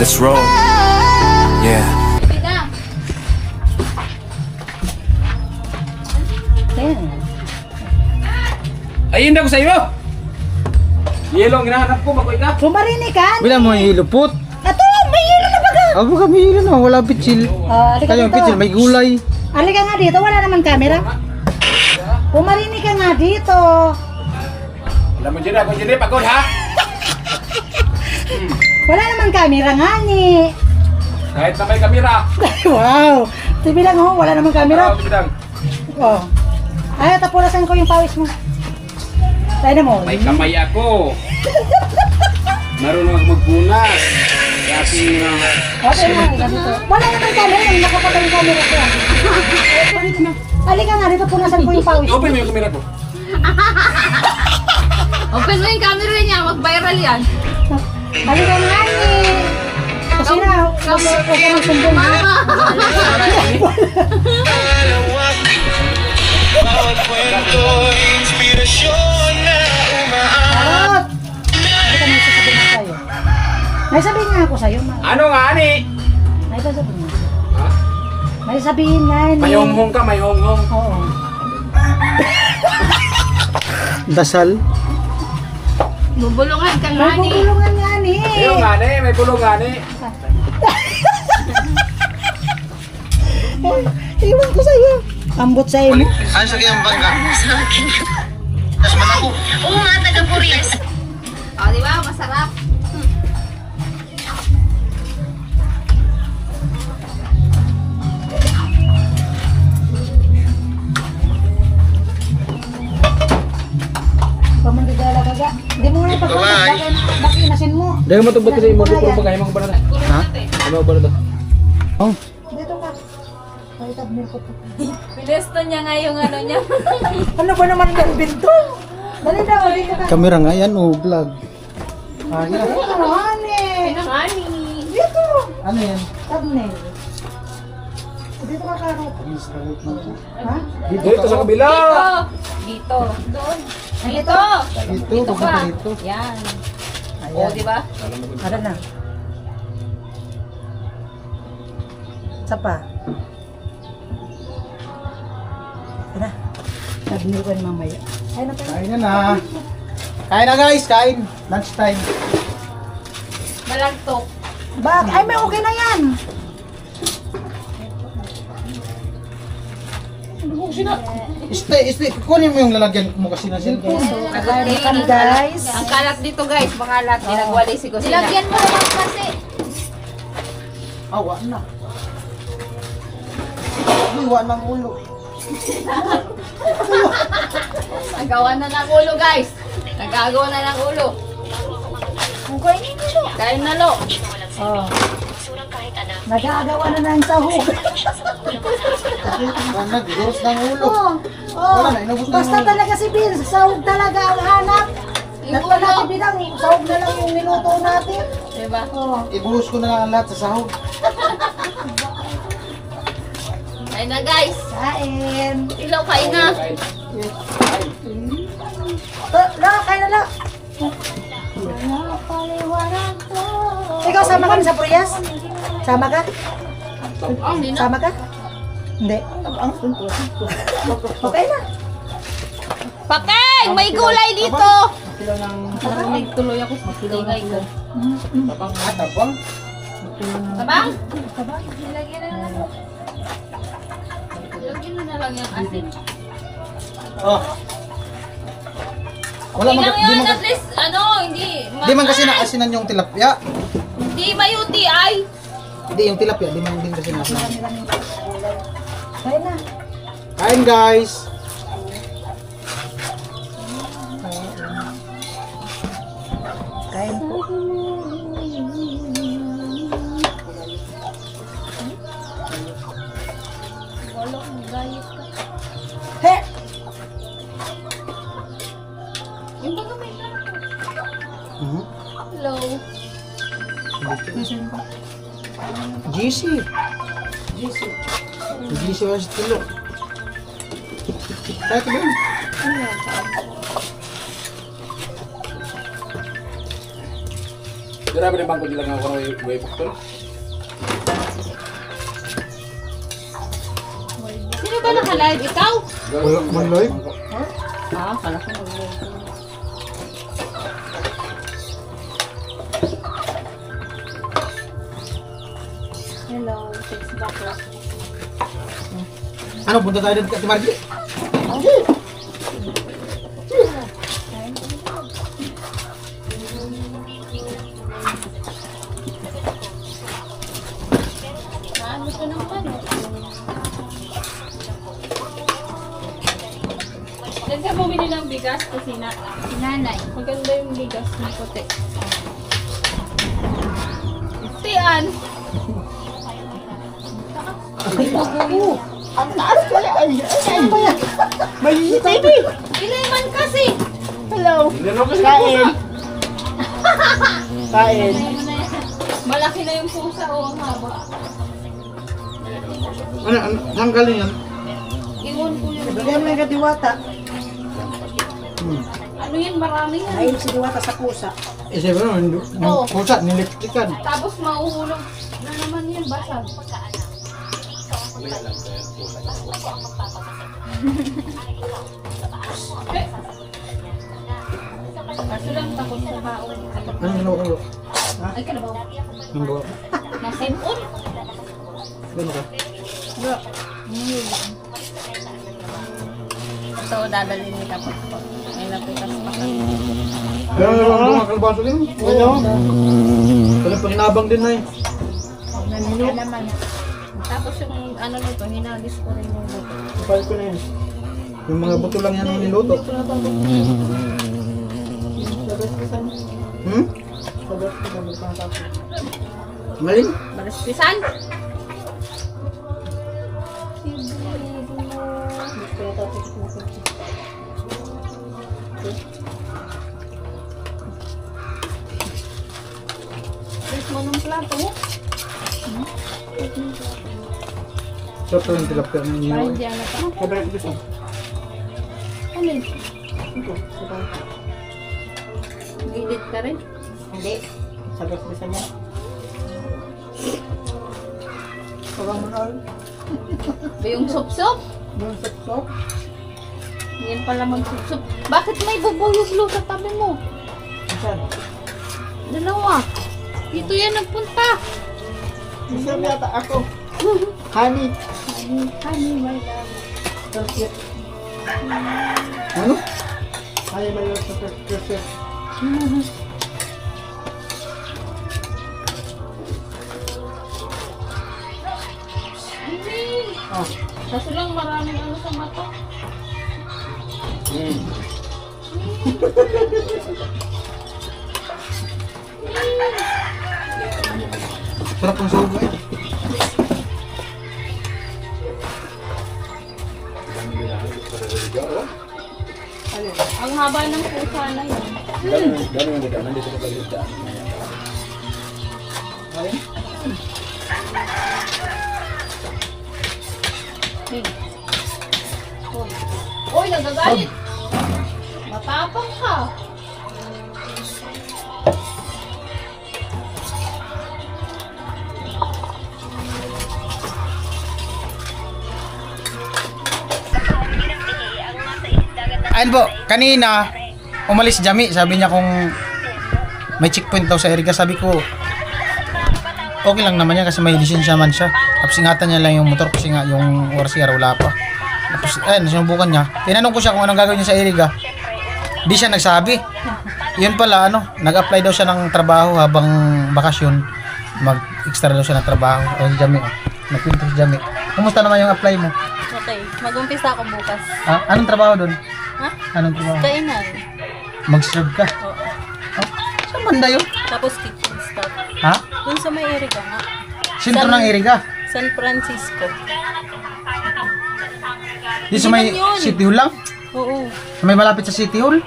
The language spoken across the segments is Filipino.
Let's roll. Yeah. Ayun na ko sa iyo. Yelo ang hinahanap ko, makoy ka. Sumarinikan. Wala mo hilupot. Ato, may hilo na baga. Abo ka may hilo na, wala pitsil. Halika Kaya yung dito. pitsil, may gulay. Halika nga dito, wala naman camera. Pumarinig ka nga dito. Alam mo dyan ako dyan pagod ha. Wala naman camera nga ni. Kahit na may kamera. Wow. Tibi lang ho, wala naman camera. Bidang. Oh. Ay, tapulasan ko yung pawis mo. Tayo na mo. May kamay ako. Marunong ako magpunas. Kasi Okay na, halika dito. Wala naman camera, yung nakapatay yung camera ko. Halika nga dito, punasan ko yung pawis. open mo yung kamera ko. Open mo yung camera niya, mag-viral yan. Halika nga ni. Kasi na, huwag ka magsumbong ha. Charot! Halika, may sasabihin ako sa'yo. May sabihin nga ako sa'yo. Ano nga ani? May sasabihin nga. Ha? May sabihin nga ni. May honghong ka, may honghong. Oo. Dasal. Bubulungan ka May nga ni. bubulungan nga ni. Ayun nga ni, may bulong nga ni. Iwan ko sa'yo. Ambot sa'yo mo. Ano sa kanyang bangka? Oo nga, taga-Purias. O, di ba? Masarap. Pamangigala ka ga. Hindi mo nga ipagpapag. Bakit inasin mo? Dahil mo tubot kasi mo puro pagkain mga banana. Ha? Ano ba ito? Oh. Dito ka. Palitab mo ko. Pinesto niya nga yung ano niya. Ano ba naman yung binto? Dali na, dito ka. Kamera nga yan, oh, vlog. Ah, yan. Dito ka, honey. Pinangani. Dito. Ano yan? Thumbnail. Dito ka, Karot. Ha? Dito sa kabila. Dito. Doon. Dito. Dito, Dito ka. dito. Yan. O, Ayan. di ba? Ano na? Isa pa. Tara. Thumbnail ko yung mamaya. Ay, na tayo. Kain na na. Kain na guys, kain. Lunch time. Malagtok. Bak, ay may okay na yan. Kunin mo yung lalagyan mo kasi na cellphone. Kakain na kami, guys. Ang kalat dito guys, makalat. Dinagwali si Kusina. Lagyan mo naman kasi. Awa na. Iwan ng ulo. Nagawa na ng ulo guys. Nagagawa na ng ulo. Kain na lo. Oh. Nagagawa na ng sahog. Nag-gross ng ulo. Oh. Wala na, inubos na Basta yung ulo. talaga si Bill, sahog talaga ang hanap. Yung Nagpa natin ulo. bilang, sahog na lang yung niluto natin. Diba? Oh. Ibuhos ko na lang ang lahat sa sahog. Kain na guys. Kain. Ilaw, kain na. La, kain na la. Ikaw, sama ka sa Purias? Sama ka? Sama ka? Hindi. Okay na. Pakeng! May gulay dito! Narinig tuloy ako sa tingay ko. Tabang. Tabang? Lagyan na lang. Lagyan na lang yung asin. Oh. Wala Okay man, lang di yun, man, at least, ano, hindi... di man kasi naasinan yung tilapia. Hindi mayuti ay. Hindi, yung tilapia, di man din kasi naasinan. Kain na. Kain guys. Kain po. He! Yung baga may lang. Mhm. Hello. GC. GC wala sa tilo. Kaya ito ba yun? Dira ba bangko bilang ako way faktor? Sino ba naka-live? Ikaw? Manloy? Kala ko mag-live. Hello, text back. Ano, punta tayo dito kay Margie? Ano ko naman? Diyan ka bumili ng bigas kasi nanay. Maganda yung bigas na puti. Tian! Ang taas ko yan! Ay, ba yan? Maliit baby! Ileman kasi! Hello! Kain! Kain! Ano na yan? Malaki na yung pusa o ang haba. Ano, ang galing yan? Iwan ko yun. Bigyan mo yung katiwata. Ano yan? Marami yan. Ayun si Diwata sa pusa. Eh, siyempre naman, Oo. pusa, niliptikan. Tapos mauhulog na naman yan. Basag. Kaso lang takot sa baon. Anong nakukulo? Ay, kalabaw. Ang bawa. Nasipon? Ano ka? Ito, dadalhin ni kapag po. May napitas pa ka. Pero ang mga kalbaso din. Ano? Walang panginabang din na eh. Nanilo naman. Tapos yung ano nito, hinagis ko rin yung buto. Kapal ko na yun. Yung mga buto lang yan ang niluto. Hmm? Maling? Balaspisan? Guys mo ng plato. Sarap ko yung tilapia ng Parang niyo. hindi ano pa. Kabalik ko dito. Alin? Gidit ka rin? Hindi. Sagot ko sa niya. Parang manal. Ba yung sup-sup? Yung saksak. Yan pala mag-sup-sup. Bakit may bubuyog sa tabi mo? Saan? Dalawa. Dito yan nagpunta. Masarap yata ako. Honey. Honey, my love. Ano? Honey, my love. Perfect. Ah. Kaso lang maraming ano sa mata. Sarap ng sobo eh. Ang haba ng pusa na yun. Dami nga dito, nandito sa pagdaan. Ayun. Uy, nagagalit. Matapang ka. Ayun po, kanina umalis si Jami, sabi niya kung may checkpoint daw sa Eriga. Sabi ko okay lang naman yan kasi may lisensya man siya. Tapos ingatan niya lang yung motor kasi nga yung ORCR wala pa. Tapos ayun, sinubukan niya. Tinanong ko siya kung anong gagawin niya sa Eriga. Di siya nagsabi. Yun pala nag-apply daw siya ng trabaho habang bakasyon. Mag-extra daw siya ng trabaho. Ayun si Jami. Nagkwento si Jami. Kumusta naman yung apply mo? Okay, mag-umpisa ako bukas. Anong trabaho doon? Ha? Anong trabaho? Kainan. Mag-serve ka? Oo. Saan banda yun? Tapos kitchen staff. Ha? Dun sa may Eriga nga. Sentro ng Eriga? San Francisco. Di sa may Hindi man yun. City Hall lang? Oo. Sa may malapit sa City Hall?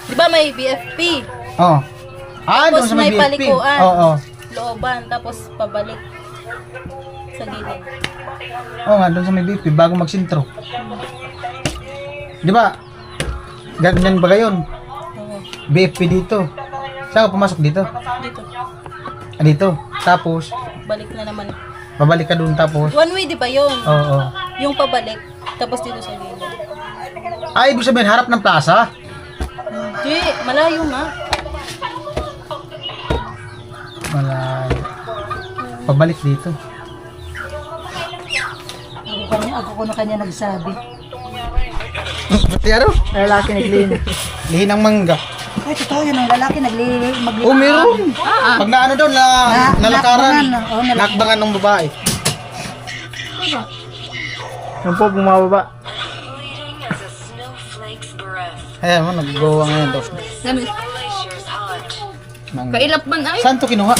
Di ba may BFP? Oo. Doon Tapos sa may may BFP. palikuan. Oo. Looban, tapos pabalik sa gilid. Oo nga, doon sa may BFP bago magsintro. Di ba? Ganyan ba gayon? Oo. BFP dito. Saan ka pumasok dito? Dito. Ah, dito. Tapos, Balik na naman. babalik ka dun tapos. One way, di ba yun? Oo. Yung pabalik. Tapos dito sa gilid. Ah, ibig sabihin, harap ng plaza. Hindi, malayo nga. Malayo. Pabalik dito. Ako ko na kanya nagsabi. Pati ano? Lalaki naglilihi. Lihi ng mangga. Ay, totoo yun. Ang lalaki maglilihi. Oh, meron. Pag na ano daw, nalakaran. nakbangan, oh, nalak- Nakbangan ng babae. Yan po, bumababa. Ayan mo, nag-gowa ngayon daw. Dami. Mangga. Kailap man ay. Saan to kinuha?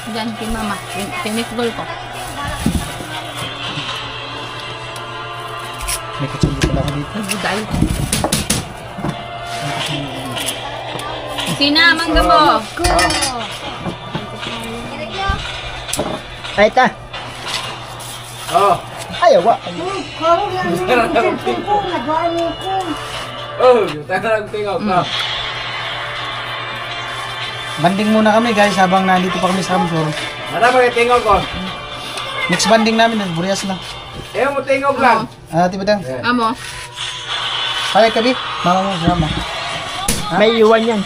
Diyan, kay mama. Tinikbol ko. May kutsilyo pala ako dito. Budal. Sina, mangga mo. Ay, ta. Oh. Ayaw, wa. Oh, tayo lang tingog na. Banding muna kami guys habang nandito pa kami sa Kamsur. Ano ba yung tingog ko? Next banding namin, Burias lang. Eh, mo tingog lang. Ah, tiba tang. Amo. Kaya kabi, mama mo, sama. May iwan yan.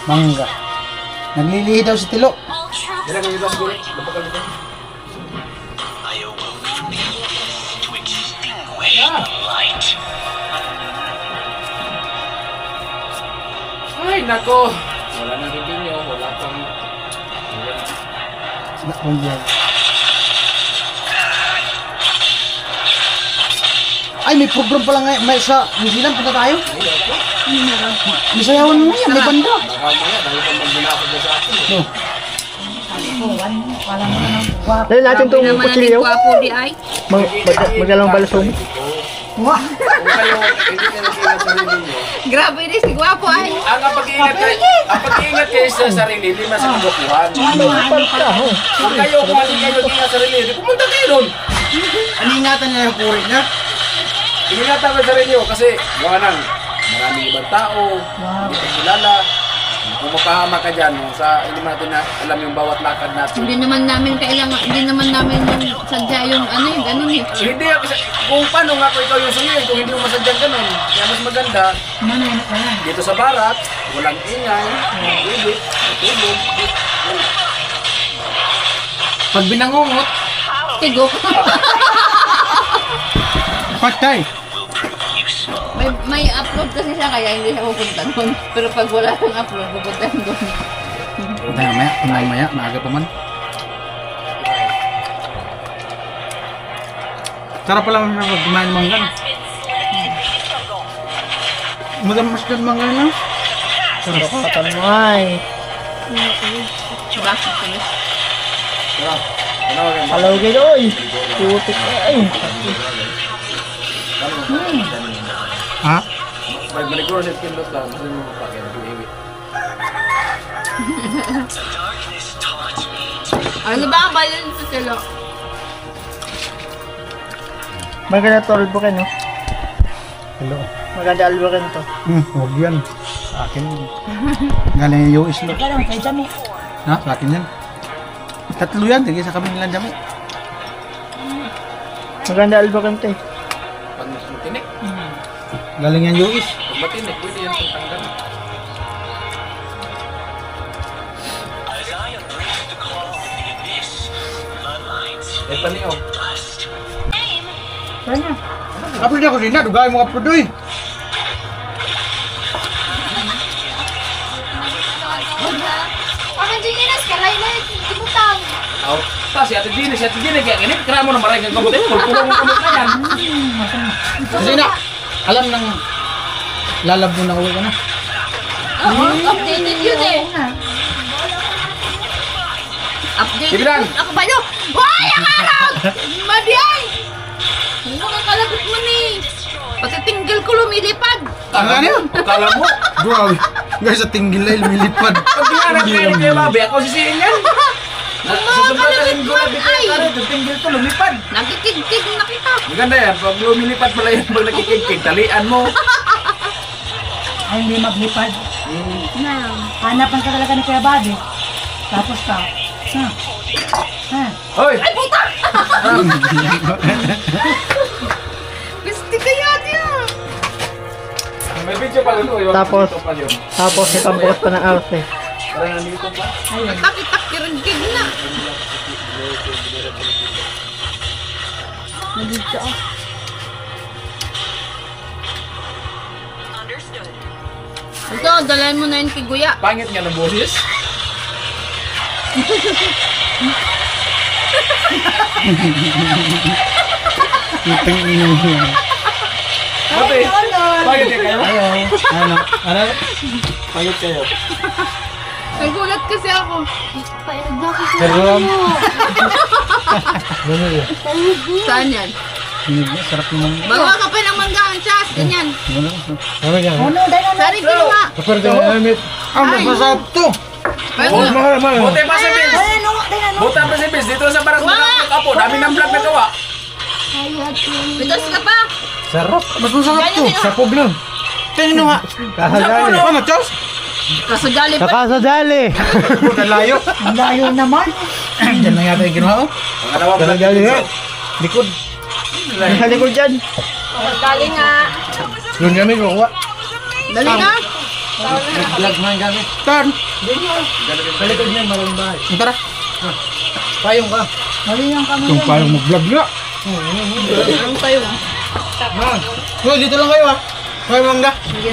Mangga. Naglilihi daw si Tilo. Dila ka dito siguro. Dapat ka dito. Ay, nako. Wala na rin ninyo. Wala pang... Ay, may program pala nga. May sa New Zealand, punta tayo. May sayawan mo yan, may banda. Baka maya, dahil pa magbinako ba sa akin. No. Dahil natin itong Naman kutsilyo. ang gwapo di ay. Magalang balasong. Kung kayo, hindi na nag-iingat sa sarili nyo. Grabe rin si gwapo ay. Ang pag-iingat kayo sa sarili, hindi masang kabukuhan. Kung kayo, kung hindi kayo nag-iingat sa sarili, di pumunta kayo doon. Ano ingatan niya yung puri niya? Ingatan kayo sa sarili nyo kasi gawa ng maraming ibang tao, hindi ka kilala. Kung mapahama ka dyan, hindi mo natin alam yung bawat lakad natin. Hindi naman namin kailangan, hindi naman namin yung sadya yung ano yung ganun eh. Hindi, kasi kung paano nga kung ikaw yung sumilin, kung hindi mo masadyang ganun. Kaya mas maganda, dito sa barat, walang ingay, ibig, matulog. Pag binangungot, Tigo. patay. may upload kasi siya kaya hindi siya pupunta doon. Pero pag wala siyang upload, pupunta doon. Maya, maaga pa man. Sarap pala naman pag kumain ng mangga. Magamas ka ng mangga na. Sarap pa tanong. Bakit kami? Hello, Gidoy. Putik ay. Ha? Balik ko rin pindot lang, kasi mo mapakyan, nag-iwi. Ano ba ang bayan sa tilo? Maganda to albukan, no? Hello. Maganda albukan to. Huwag yan. Sa akin. Galing yung US lo. Kaya kay Jami. Ha? Sa akin yan. Tatlo yan. Tigil sa kami nilang dami. Maganda albukan to eh. Pag matinik, Galing yan US. pag matinik, pwede yan kung tanggal. Eh, paniyo. Upload ako rin na. Dugay mo upload doy. Parang Gininas, kalay na ibutang. Out. Si Ate Gina, kaya ganit, kaya mo na maray ng kabutin, pulpulong mo kamot na yan. Kasi na. Alam nang lalab mo na uwi ka na. Oo, updated yun eh. Updated Bibilan. yun. Ako ba yun? Why, ang harap! Madiay! Ano nga kalagot mo ni? Pati tinggil ko lumilipad. Ano yan? Akala mo, Grabe. Guys, sa tinggil ay lumilipad. pag ginanap kayo kayo babi, ako sisihin yan. Susunod ka rin gula, di kayo karin, yung tinggil ko lumipad. Nagkikig-kig na kita. Maganda yan, pag lumilipad pala yan, pag nakikigkig, talian mo. ay hindi maglipad. Na. Hanapan ka talaga ni Kuya Buddy. Tapos ka. Hoy! Gusti kaya niya. May video pa doon. Iwan Tapos? ko dito pa yun. Tapos itong bukas pa ng arte. Parang nandito pa. Takitak kirigig na. Ito, dalayan mo na yun kay Guya. Pangit nga ng boses. Itong inong yun. Pati. Pangit nga kayo? Ano? Ano? Pangit kayo. Nagulat kasi ako. Pero, Saan yan? sarap naman. Bawa ka pa ng manggaan, Chas. Ganyan. Ano yan? Ano, dahil na Sari, kinuha. Kapag yung namit. Ang masasarap to! Ayun Oh, na. Buti pa si Vince. Buti pa si Vince. Dito sa barang ng kapo. Dami ng vlog na gawa. Bitas ka pa. Sarap. Mas masarap to! Ganyan, kinuha. Sapog lang. Tingnan nga! Kasadali. Ano, Chos? Kasagali pa. Kasadali. Kalayo! Ang layo naman. Diyan lang yata yung ginawa ko. Pangalawang vlog. Kasadali nga. Likod. Sa likod dyan. Kasagali nga. Yung kami kukuha. Dali na. Vlog man kami. Turn! Sa likod niyan, maraming bahay. Tara! Payong ka. Mali yung kami. Yung payong mag-vlog nga. Anong tayo? Uy, dito lang kayo ha! May mangga! Sige na.